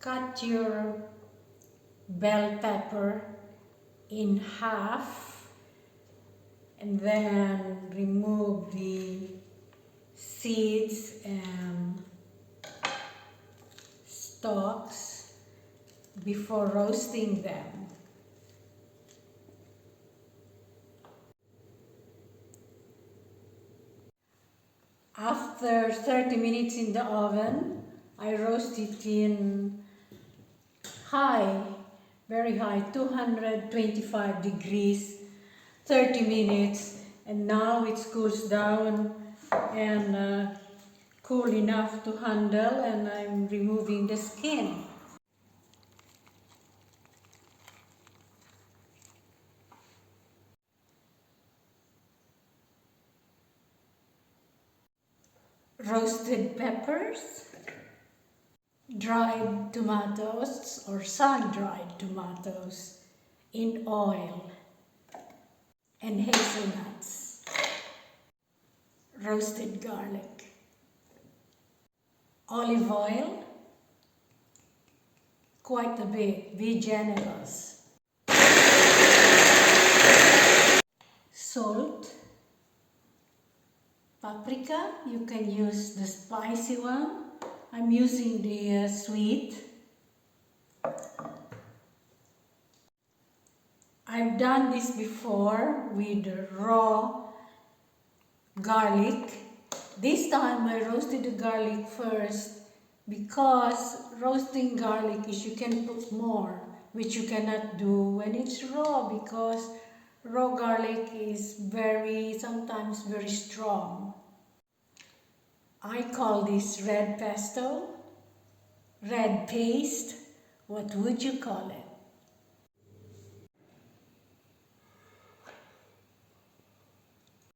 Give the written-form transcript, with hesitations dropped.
cut your bell pepper in half and then remove the seeds and stalks before roasting them. After 30 minutes in the oven, I roast it in very high, 225 degrees, 30 minutes, and now it cools down and cool enough to handle, and I'm removing the skin. Roasted peppers, dried tomatoes or sun-dried tomatoes in oil, and hazelnuts, roasted garlic, olive oil, quite a bit, be generous, salt, paprika, you can use the spicy one. I'm using the sweet. I've done this before with raw garlic. This time I roasted the garlic first because roasting garlic is you can put more, which you cannot do when it's raw because raw garlic is sometimes very strong. I call this red pesto, red paste. What would you call it?